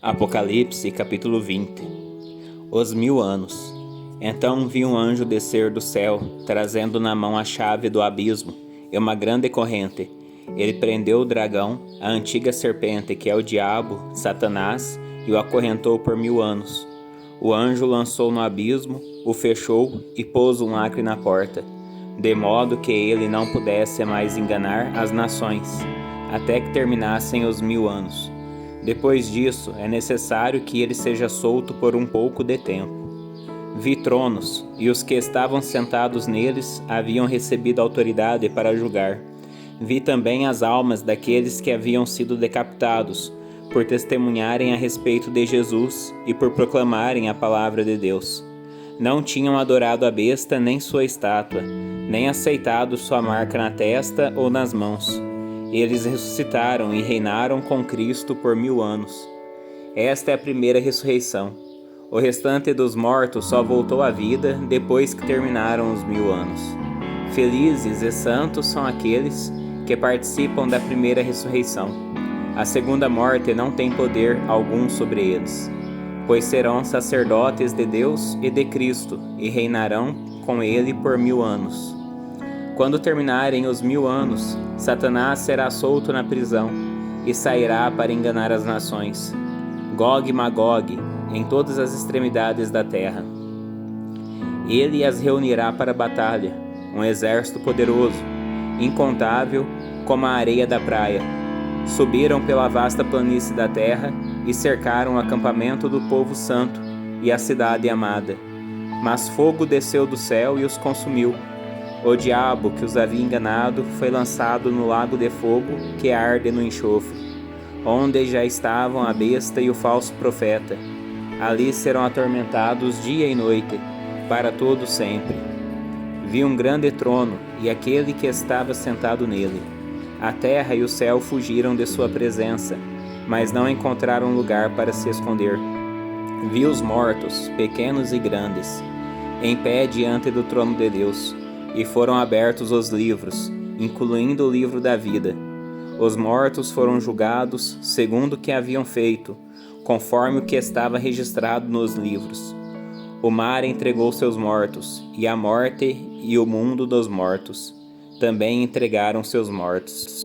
Apocalipse, capítulo 20. Os 1000 anos. Então vi um anjo descer do céu, trazendo na mão a chave do abismo e uma grande corrente. Ele prendeu o dragão, a antiga serpente, que é o diabo, Satanás, e o acorrentou por 1000 anos. O anjo lançou no abismo, o fechou e pôs um lacre na porta, de modo que ele não pudesse mais enganar as nações, até que terminassem os 1000 anos. Depois disso, é necessário que ele seja solto por um pouco de tempo. Vi tronos, e os que estavam sentados neles haviam recebido autoridade para julgar. Vi também as almas daqueles que haviam sido decapitados, por testemunharem a respeito de Jesus e por proclamarem a palavra de Deus. Não tinham adorado a besta nem sua estátua, nem aceitado sua marca na testa ou nas mãos. Eles ressuscitaram e reinaram com Cristo por 1000 anos. Esta é a primeira ressurreição. O restante dos mortos só voltou à vida depois que terminaram os 1000 anos. Felizes e santos são aqueles que participam da primeira ressurreição. A segunda morte não tem poder algum sobre eles, pois serão sacerdotes de Deus e de Cristo e reinarão com ele por 1000 anos. Quando terminarem os 1000 anos, Satanás será solto na prisão e sairá para enganar as nações, Gog e Magog, em todas as extremidades da terra. Ele as reunirá para a batalha, um exército poderoso, incontável como a areia da praia. Subiram pela vasta planície da terra e cercaram o acampamento do povo santo e a cidade amada. Mas fogo desceu do céu e os consumiu. O diabo que os havia enganado foi lançado no lago de fogo que arde no enxofre, onde já estavam a besta e o falso profeta. Ali serão atormentados dia e noite, para todo sempre. Vi um grande trono e aquele que estava sentado nele. A terra e o céu fugiram de sua presença, mas não encontraram lugar para se esconder. Vi os mortos, pequenos e grandes, em pé diante do trono de Deus. E foram abertos os livros, incluindo o livro da vida. Os mortos foram julgados segundo o que haviam feito, conforme o que estava registrado nos livros. O mar entregou seus mortos, e a morte e o mundo dos mortos também entregaram seus mortos.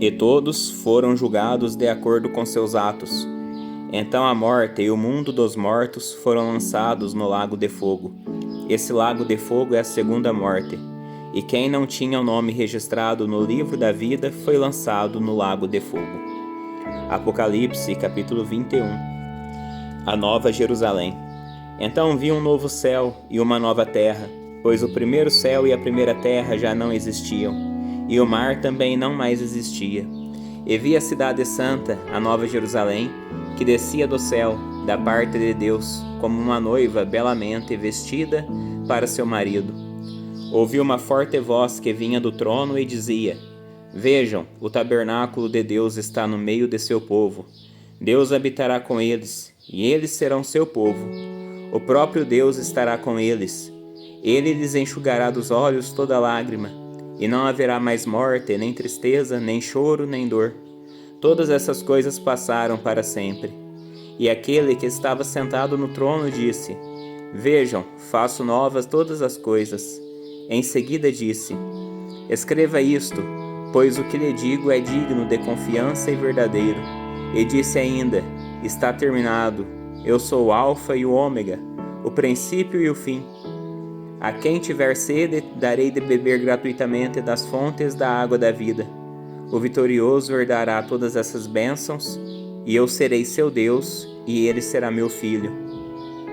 E todos foram julgados de acordo com seus atos. Então a morte e o mundo dos mortos foram lançados no lago de fogo. Esse lago de fogo é a segunda morte, e quem não tinha o nome registrado no livro da vida foi lançado no lago de fogo. Apocalipse, capítulo 21. A Nova Jerusalém. Então vi um novo céu e uma nova terra, pois o primeiro céu e a primeira terra já não existiam, e o mar também não mais existia. E vi a cidade santa, a Nova Jerusalém, que descia do céu, da parte de Deus, como uma noiva belamente vestida para seu marido. Ouvi uma forte voz que vinha do trono e dizia: Vejam, o tabernáculo de Deus está no meio de seu povo. Deus habitará com eles, e eles serão seu povo. O próprio Deus estará com eles. Ele lhes enxugará dos olhos toda lágrima, e não haverá mais morte, nem tristeza, nem choro, nem dor. Todas essas coisas passaram para sempre. E aquele que estava sentado no trono disse: Vejam, faço novas todas as coisas. Em seguida disse: Escreva isto, pois o que lhe digo é digno de confiança e verdadeiro. E disse ainda: Está terminado. Eu sou o Alfa e o Ômega, o princípio e o fim. A quem tiver sede, darei de beber gratuitamente das fontes da água da vida. O vitorioso herdará todas essas bênçãos, e eu serei seu Deus, e ele será meu filho.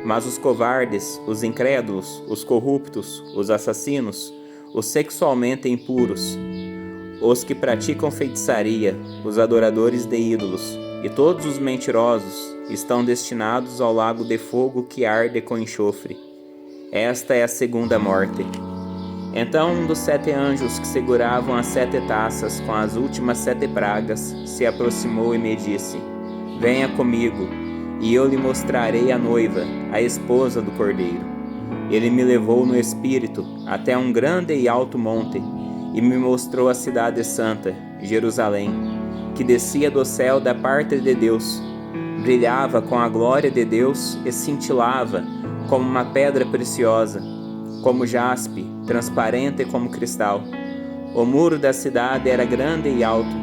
Mas os covardes, os incrédulos, os corruptos, os assassinos, os sexualmente impuros, os que praticam feitiçaria, os adoradores de ídolos e todos os mentirosos estão destinados ao lago de fogo que arde com enxofre. Esta é a segunda morte. Então um dos 7 anjos que seguravam as 7 taças com as últimas 7 pragas se aproximou e me disse: Venha comigo, e eu lhe mostrarei a noiva, a esposa do Cordeiro. Ele me levou no espírito até um grande e alto monte, e me mostrou a cidade santa, Jerusalém, que descia do céu da parte de Deus, Brilhava com a glória de Deus e cintilava como uma pedra preciosa, como jaspe, transparente como cristal. O muro da cidade era grande e alto,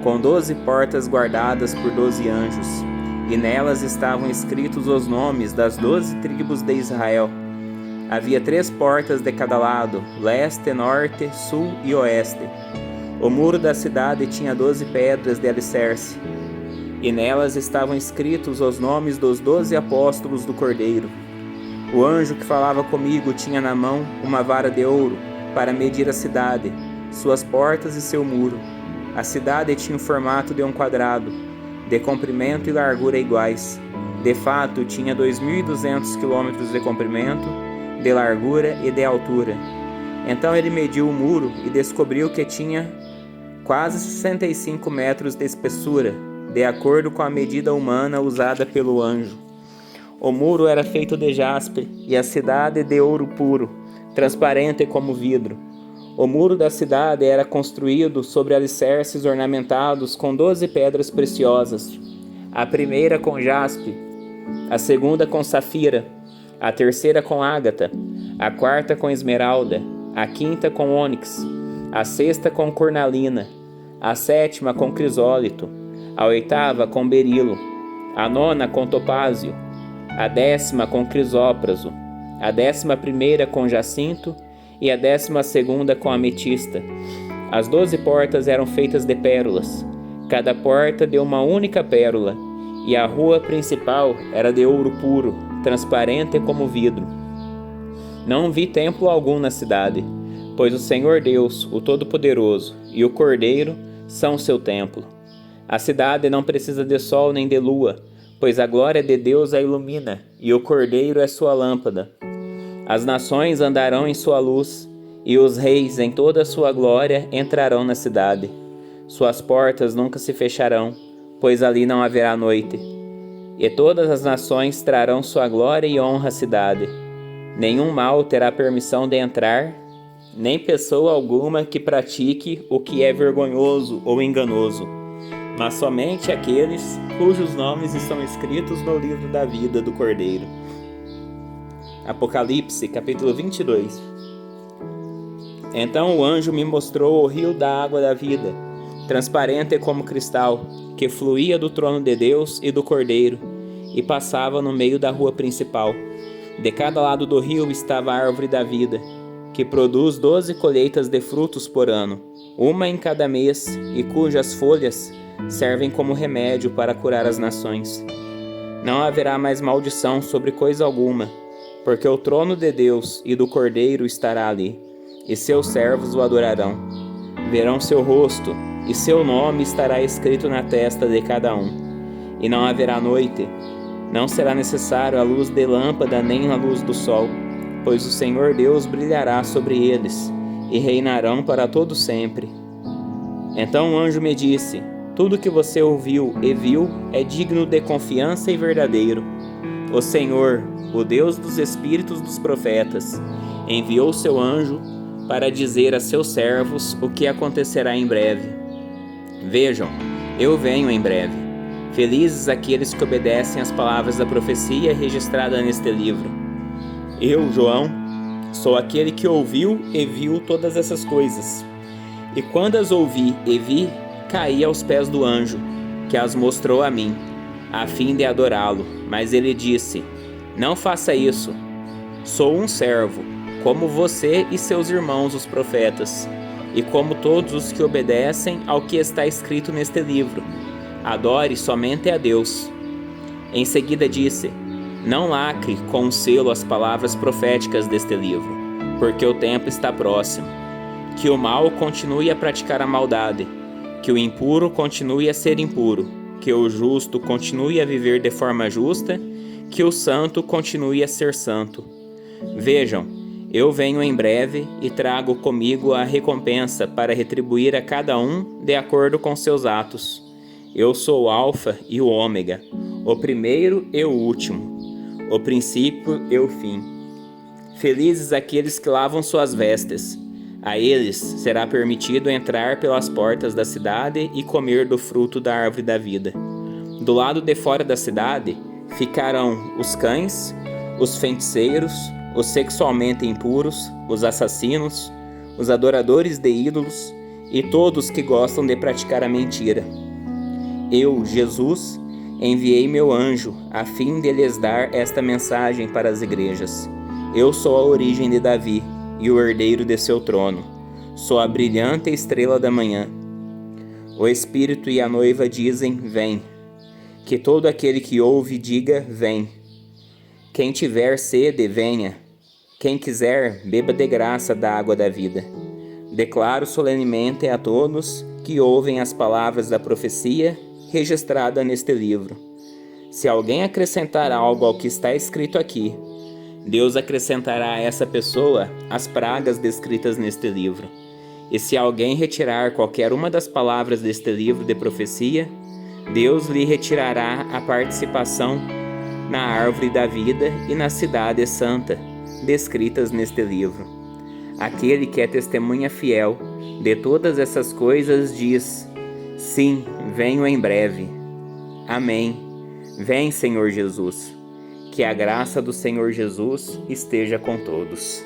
com 12 portas guardadas por 12 anjos, e nelas estavam escritos os nomes das 12 tribos de Israel. Havia 3 portas de cada lado, leste, norte, sul e oeste. O muro da cidade tinha 12 pedras de alicerce, e nelas estavam escritos os nomes dos 12 apóstolos do Cordeiro. O anjo que falava comigo tinha na mão uma vara de ouro para medir a cidade, suas portas e seu muro. A cidade tinha o formato de um quadrado, de comprimento e largura iguais. De fato, tinha 2.200 quilômetros de comprimento, de largura e de altura. Então ele mediu o muro e descobriu que tinha quase 65 metros de espessura, de acordo com a medida humana usada pelo anjo. O muro era feito de jaspe e a cidade de ouro puro, transparente como vidro. O muro da cidade era construído sobre alicerces ornamentados com 12 pedras preciosas, a primeira com jaspe, a segunda com safira, a terceira com ágata, a quarta com esmeralda, a quinta com ônix, a sexta com cornalina, a sétima com crisólito, a oitava com berilo, a nona com topázio, a 10ª com crisópraso, a 11ª com jacinto e a 12ª com ametista. As 12 portas eram feitas de pérolas, cada porta de uma única pérola, e a rua principal era de ouro puro, transparente como vidro. Não vi templo algum na cidade, pois o Senhor Deus, o Todo-Poderoso, e o Cordeiro são seu templo. A cidade não precisa de sol nem de lua, pois a glória de Deus a ilumina, e o Cordeiro é sua lâmpada. As nações andarão em sua luz, e os reis em toda a sua glória entrarão na cidade. Suas portas nunca se fecharão, pois ali não haverá noite. E todas as nações trarão sua glória e honra à cidade. Nenhum mal terá permissão de entrar, nem pessoa alguma que pratique o que é vergonhoso ou enganoso, mas somente aqueles cujos nomes estão escritos no livro da vida do Cordeiro. Apocalipse, capítulo 22. Então o anjo me mostrou o rio da água da vida, transparente como cristal, que fluía do trono de Deus e do Cordeiro, e passava no meio da rua principal. De cada lado do rio estava a árvore da vida, que produz 12 colheitas de frutos por ano, uma em cada mês, e cujas folhas servem como remédio para curar as nações. Não haverá mais maldição sobre coisa alguma, porque o trono de Deus e do Cordeiro estará ali, e seus servos o adorarão. Verão seu rosto, e seu nome estará escrito na testa de cada um. E não haverá noite, não será necessário a luz de lâmpada nem a luz do sol, pois o Senhor Deus brilhará sobre eles, e reinarão para todo sempre. Então o anjo me disse: tudo que você ouviu e viu é digno de confiança e verdadeiro. O Senhor, o Deus dos espíritos dos profetas, enviou seu anjo para dizer a seus servos o que acontecerá em breve. Vejam, eu venho em breve. Felizes aqueles que obedecem às palavras da profecia registrada neste livro. Eu, João, sou aquele que ouviu e viu todas essas coisas. E quando as ouvi e vi, caí aos pés do anjo, que as mostrou a mim, a fim de adorá-lo. Mas ele disse: não faça isso. Sou um servo, como você e seus irmãos os profetas, e como todos os que obedecem ao que está escrito neste livro. Adore somente a Deus. Em seguida disse: não lacre com um selo as palavras proféticas deste livro, porque o tempo está próximo. Que o mal continue a praticar a maldade, que o impuro continue a ser impuro, que o justo continue a viver de forma justa, que o santo continue a ser santo. Vejam, eu venho em breve e trago comigo a recompensa para retribuir a cada um de acordo com seus atos. Eu sou o Alfa e o Ômega, o primeiro e o último, o princípio e o fim. Felizes aqueles que lavam suas vestes. A eles será permitido entrar pelas portas da cidade e comer do fruto da árvore da vida. Do lado de fora da cidade ficarão os cães, os feiticeiros, os sexualmente impuros, os assassinos, os adoradores de ídolos e todos que gostam de praticar a mentira. Eu, Jesus, enviei meu anjo a fim de lhes dar esta mensagem para as igrejas. Eu sou a origem de Davi e o herdeiro de seu trono. Sou a brilhante estrela da manhã. O Espírito e a noiva dizem: vem. Que todo aquele que ouve diga: vem. Quem tiver sede, venha. Quem quiser, beba de graça da água da vida. Declaro solenemente a todos que ouvem as palavras da profecia registrada neste livro. Se alguém acrescentar algo ao que está escrito aqui, Deus acrescentará a essa pessoa as pragas descritas neste livro. E se alguém retirar qualquer uma das palavras deste livro de profecia, Deus lhe retirará a participação na árvore da vida e na cidade santa, descritas neste livro. Aquele que é testemunha fiel de todas essas coisas diz: sim, venho em breve. Amém. Vem, Senhor Jesus. Que a graça do Senhor Jesus esteja com todos.